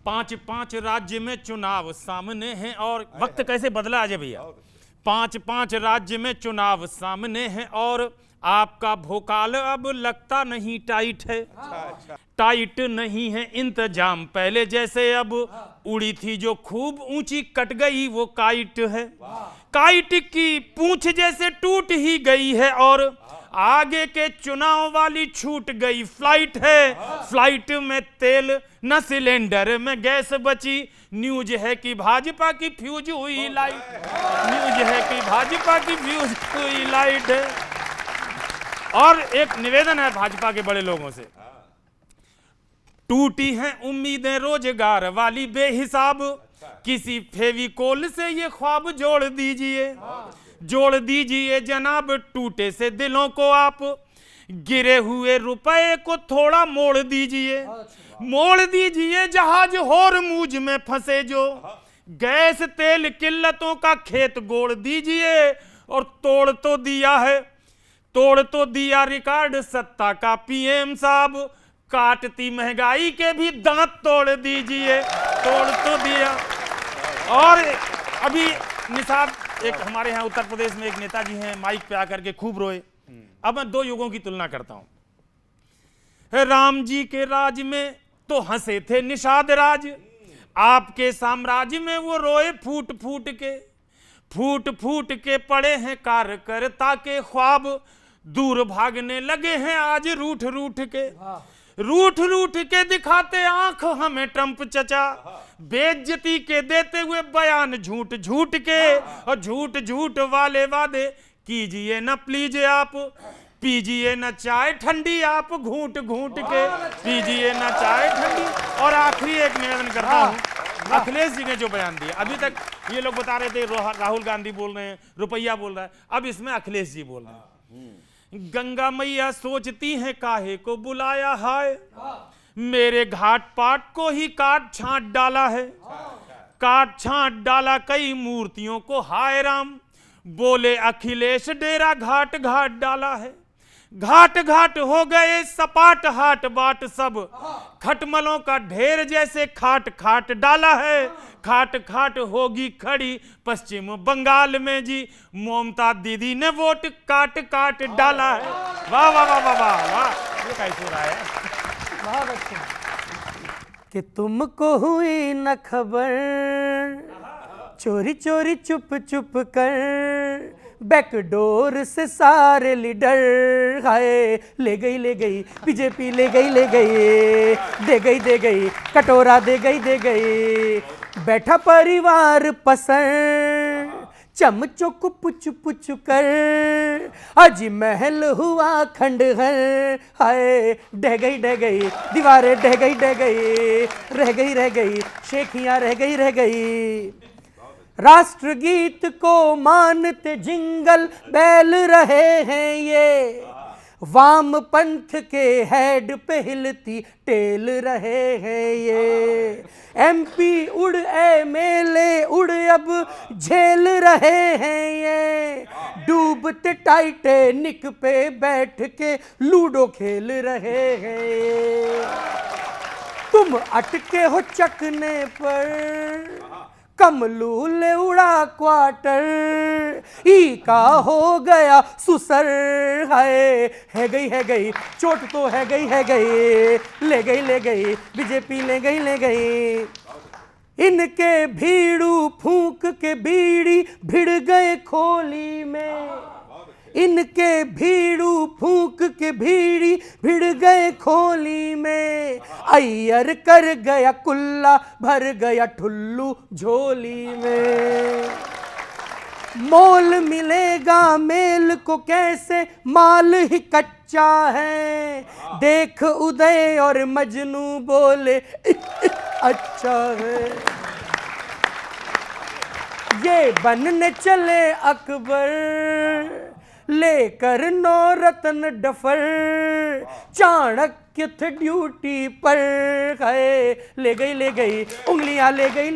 पांच पांच राज्य में चुनाव सामने हैं और वक्त कैसे बदला अजय भैया। पांच पांच राज्य में चुनाव सामने हैं और आपका भोकाल अब लगता नहीं टाइट है। टाइट नहीं है इंतजाम पहले जैसे, अब उड़ी थी जो खूब ऊंची कट गई वो काइट है। काइट की पूंछ जैसे टूट ही गई है और आगे के चुनाव वाली छूट गई फ्लाइट है। फ्लाइट में तेल न सिलेंडर में गैस बची, न्यूज है कि भाजपा की फ्यूज हुई लाइट। न्यूज है कि भाजपा की फ्यूज हुई लाइट है। और एक निवेदन है भाजपा के बड़े लोगों से, टूटी हैं उम्मीदें रोजगार वाली बेहिसाब, किसी फेविकोल से ये ख्वाब जोड़ दीजिए। जोड़ दीजिए जनाब टूटे से दिलों को आप, गिरे हुए रुपए को थोड़ा मोड़ दीजिए। मोड़ दीजिए जहाज होरमुज में फंसे जो, गैस तेल किल्लतों का खेत गोड़ दीजिए। और तोड़ तो दिया है, तोड़ तो दिया रिकॉर्ड सत्ता का पीएम साहब, काटती महंगाई के भी दांत तोड़ दीजिए। तोड़ तो दिया। और अभी निसाब एक हमारे यहाँ उत्तर प्रदेश में एक नेताजी हैं, माइक पे आकर के खूब रोए। अब मैं दो युगों की तुलना करता हूं। राम जी के राज में तो हंसे थे निषाद राज, आपके साम्राज्य में वो रोए फूट फूट के। फूट फूट के पड़े हैं कार्यकर्ता के ख्वाब, दूर भागने लगे हैं आज रूठ रूठ के। रूठ रूठ के दिखाते आंख हमें ट्रंप चचा, बेइज्जती के देते हुए बयान झूठ झूठ के। और झूठ झूठ वाले वादे कीजिए न प्लीज आप, पीजिए न चाय ठंडी आप घूंट घूंट के, पीजिए न चाय ठंडी। और आखिरी एक निवेदन करता हूं, अखिलेश जी ने जो बयान दिया, अभी तक ये लोग बता रहे थे राहुल गांधी बोल रहे हैं, रुपया बोल रहा है, अब इसमें अखिलेश जी बोल रहे हैं। गंगा मैया सोचती हैं काहे को बुलाया है, मेरे घाट पाट को ही काट छांट डाला है। काट छांट डाला कई मूर्तियों को हाय राम, बोले अखिलेश डेरा घाट घाट डाला है। घाट घाट हो गए सपाट हाट बाट सब, खटमलों का ढेर जैसे खाट खाट डाला है। खाट खाट होगी खड़ी पश्चिम बंगाल में जी, ममता दीदी ने वोट काट काट डाला है। वाह वाह वाह वाह वाह वाह, ये कैसे हो रहा है। बहुत अच्छा। कि तुमको हुई न खबर, चोरी चोरी चुप चुप कर, बैकडोर से सारे लीडर हाय ले गई बीजेपी ले गई दे गई कटोरा दे गई। बैठा परिवार पसंद चमचों को पुछ पुछ कर, आज महल हुआ खंडहर हाय ढह गई दीवारें ढह गई रह गई शेखियां रह गई। राष्ट्रगीत को मानते जिंगल बैल रहे हैं ये, वाम पंथ के हेड पे हिलती टेल रहे हैं ये। एमपी उड़ एमएलए उड़ अब झेल रहे हैं ये, डूबते टाइटैनिक पे बैठ के लूडो खेल रहे हैं ये। तुम अटके हो चकने पर, कमलूल उड़ा क्वार्टर, ई का हो गया सुसर है गई चोट तो है गई ले गई बीजेपी ले गई। इनके भीड़ू फूंक के बीड़ी भिड़ गए खोली में, इनके भीड़ू फूंक के भीड़ी भिड़ गए खोली में। अय्यर कर गया कुल्ला भर गया ठुल्लू झोली में। मोल मिलेगा मेल को कैसे माल ही कच्चा है, देख उदय और मजनू बोले अच्छा है। ये बनने चले अकबर लेकर 9 रत्न डफर, चाणक्य थे ड्यूटी पर गए ले गई उंगलियां ले गई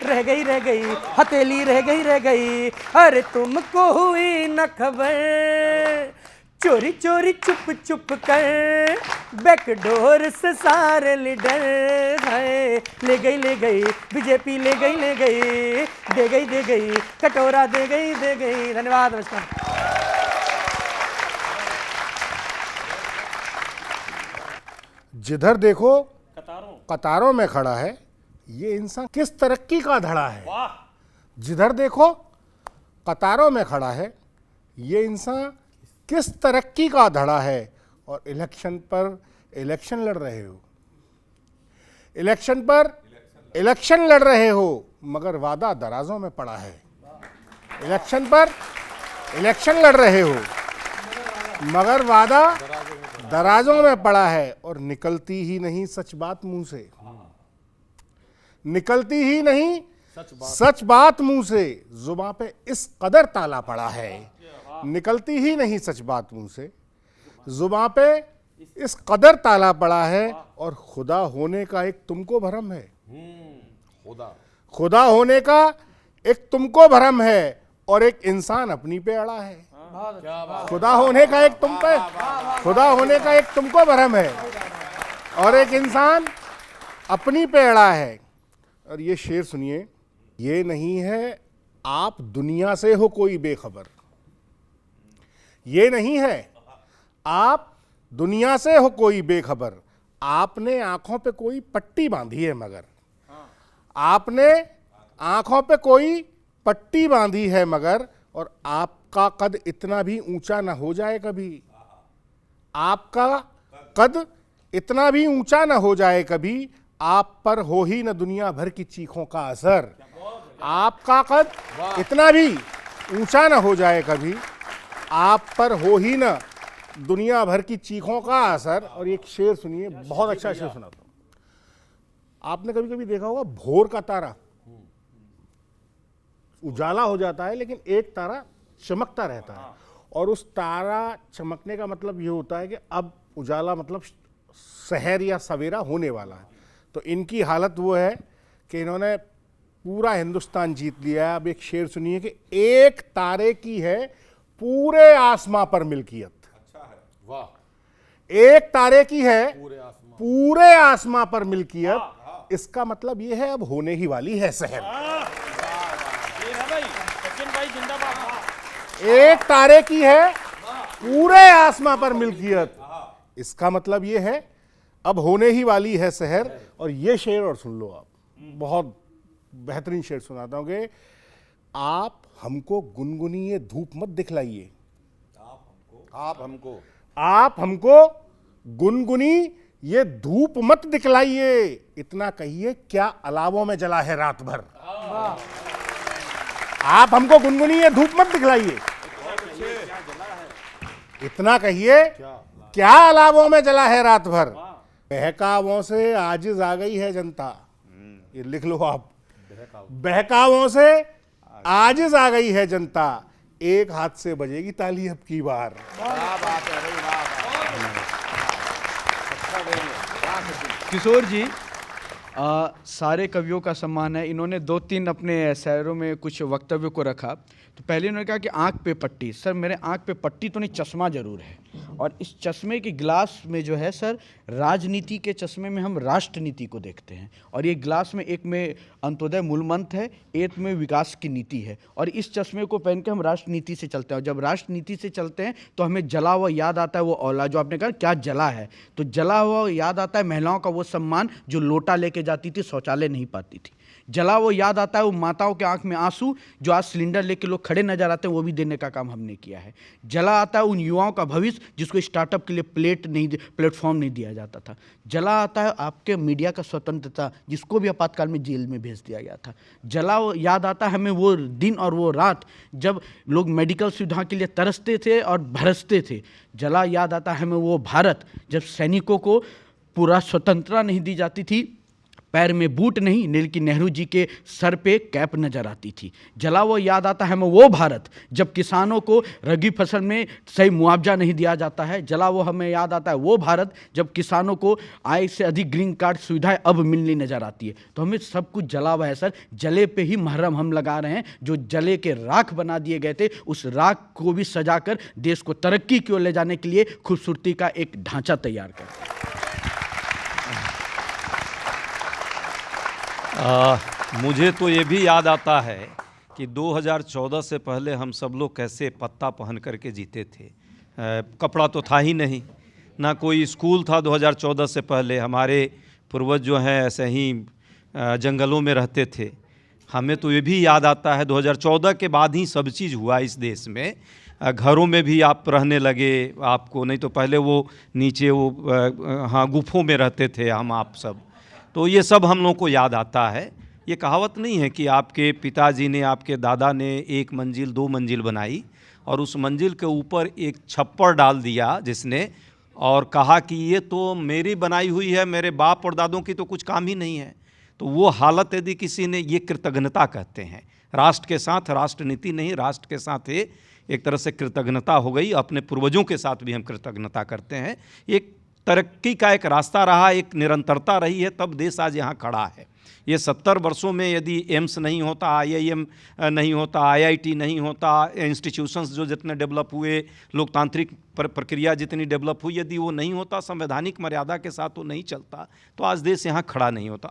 रह गई हथेली रह गई। अरे तुमको हुई न खबर, चोरी चोरी चुप चुप कर बैकडोर से सारे लीडर है ले गई बीजेपी ले गई, दे गई कटोरा दे गई। धन्यवाद, नमस्कार। जिधर देखो कतारों में खड़ा है, ये इंसान किस तरक्की का धड़ा है। जिधर देखो कतारों में खड़ा है, ये इंसान किस तरक्की का धड़ा है। और इलेक्शन पर इलेक्शन लड़ रहे हो, इलेक्शन पर इलेक्शन लड़ रहे हो, मगर वादा दराजों में पड़ा है। इलेक्शन पर इलेक्शन लड़ रहे हो, मगर वादा दराजों में पड़ा है। और निकलती ही नहीं सच बात मुंह से, निकलती ही नहीं सच बात मुंह से। जुबान पे इस कदर ताला पड़ा है, निकलती ही नहीं सच बात मुंह से। जुबान पे इस कदर ताला पड़ा है। और खुदा होने का एक तुमको भरम है, खुदा होने का एक तुमको भरम है, और एक इंसान अपनी पे अड़ा है। खुदा होने का एक तुम पे, खुदा होने का एक तुमको भरम है, और एक इंसान अपनी पे अड़ा है। और ये शेर सुनिए, ये नहीं है आप दुनिया से हो कोई बेखबर, ये नहीं है आप दुनिया से हो कोई बेखबर। आपने आंखों पे कोई पट्टी बांधी है, मगर आपने आंखों पे कोई पट्टी बांधी है मगर। और आपका कद इतना भी ऊंचा ना हो जाए कभी, आपका कद इतना भी ऊंचा ना हो जाए कभी, आप पर हो ही न दुनिया भर की चीखों का असर। आपका कद इतना भी ऊंचा ना हो जाए कभी, आप पर हो ही न दुनिया भर की चीखों का असर। और एक शेर सुनिए, बहुत अच्छा शेर सुनाता हूं। आपने कभी कभी देखा होगा भोर का तारा उजाला हो जाता है, लेकिन एक तारा चमकता रहता है। और उस तारा चमकने का मतलब ये होता है कि अब उजाला मतलब शहर या सवेरा होने वाला है। तो इनकी हालत वो है कि इन्होंने पूरा हिंदुस्तान जीत लिया है। अब एक शेर सुनिए कि एक तारे की है पूरे आसमां पर मिल्कियत। अच्छा है, वाह। एक तारे की है पूरे आसमां पर मिल्कियत, इसका मतलब ये है अब होने ही वाली है शहर। एक तारे की है पूरे आसमां पर मिल्कियत, इसका मतलब ये है अब होने ही वाली है शहर। और ये शेर और सुन लो आप, बहुत बेहतरीन शेर सुनाता हूं कि आप हमको गुनगुनी ये धूप मत दिखलाइए, आप हमको गुनगुनी ये धूप मत दिखलाइए। इतना कहिए क्या अलावों में जला है रात भर। आप हमको गुनगुनी ये धूप मत दिखलाइए, इतना कहिए क्या अलावों में जला है रात भर। बहकावों से आजिज आ गई है जनता, ये लिख लो आप। बहकावों से आजिज आ गई है जनता, एक हाथ से बजेगी ताली अब की बार। किशोर जी, सारे कवियों का सम्मान है। इन्होंने 2-3 अपने शायरों में कुछ वक्तव्यों को रखा। तो पहले इन्होंने कहा कि आंख पे पट्टी। सर मेरे आंख पे पट्टी तो नहीं, चश्मा जरूर है। और इस चश्मे के गिलास में जो है सर, राजनीति के चश्मे में हम राष्ट्रनीति को देखते हैं। और ये गिलास में एक में अंत्योदय मूल मंत्र है, एक में विकास की नीति है। और इस चश्मे को पहन के हम राष्ट्रनीति से चलते हैं। और जब राष्ट्रनीति से चलते हैं तो हमें जला हुआ याद आता है वो औला, जो आपने कहा क्या जला है, तो जला हुआ याद आता है महिलाओं का वो सम्मान जो लोटा लेके जाती थी, शौचालय नहीं पाती थी। जला वो याद आता है वो माताओं के आंख में आंसू जो आज सिलेंडर लेके लोग खड़े नजर आते हैं, वो भी देने का काम हमने किया है। जला आता है उन युवाओं का भविष्य जिसको स्टार्टअप के लिए प्लेटफॉर्म नहीं दिया जाता था। जला आता है आपके मीडिया का स्वतंत्रता जिसको भी आपातकाल में जेल में भेज दिया गया था। जला वो याद आता है हमें वो दिन और वो रात जब लोग मेडिकल सुविधा के लिए तरसते थे और भरसते थे। जला याद आता है हमें वो भारत जब सैनिकों को पूरा स्वतंत्रता नहीं दी जाती थी, पैर में बूट नहीं लेकिन नेहरू जी के सर पे कैप नजर आती थी। जला वो याद आता है हमें वो भारत जब किसानों को रबी फसल में सही मुआवजा नहीं दिया जाता है। जला वो हमें याद आता है वो भारत जब किसानों को आय से अधिक ग्रीन कार्ड सुविधाएं अब मिलनी नजर आती है। तो हमें सब कुछ जला हुआ है सर, जले पे ही महरम हम लगा रहे हैं। जो जले के राख बना दिए गए थे उस राख को भी सजाकर देश को तरक्की की ओर ले जाने के लिए खूबसूरती का एक ढांचा तैयार करते हैं। मुझे तो ये भी याद आता है कि 2014 से पहले हम सब लोग कैसे पत्ता पहन करके जीते थे। कपड़ा तो था ही नहीं, ना कोई स्कूल था 2014 से पहले। हमारे पूर्वज जो हैं ऐसे ही जंगलों में रहते थे। हमें तो ये भी याद आता है 2014 के बाद ही सब चीज़ हुआ इस देश में। घरों में भी आप रहने लगे, आपको नहीं तो पहले वो नीचे वो गुफों में रहते थे हम आप सब। तो ये सब हम लोग को याद आता है। ये कहावत नहीं है कि आपके पिताजी ने, आपके दादा ने 1 मंजिल 2 मंजिल बनाई और उस मंजिल के ऊपर एक छप्पर डाल दिया जिसने, और कहा कि ये तो मेरी बनाई हुई है, मेरे बाप और दादों की तो कुछ काम ही नहीं है। तो वो हालत यदि किसी ने, ये कृतज्ञता कहते हैं। राष्ट्र के साथ, राष्ट्र नीति नहीं, राष्ट्र के साथ एक तरह से कृतज्ञता हो गई। अपने पूर्वजों के साथ भी हम कृतज्ञता करते हैं। एक तरक्की का एक रास्ता रहा, एक निरंतरता रही है, तब देश आज यहाँ खड़ा है। ये 70 वर्षों में यदि एम्स नहीं होता, IIM नहीं होता, IIT नहीं होता, इंस्टीट्यूशंस जो जितने डेवलप हुए, लोकतांत्रिक प्रक्रिया जितनी डेवलप हुई, यदि वो नहीं होता, संवैधानिक मर्यादा के साथ वो नहीं चलता, तो आज देश यहाँ खड़ा नहीं होता।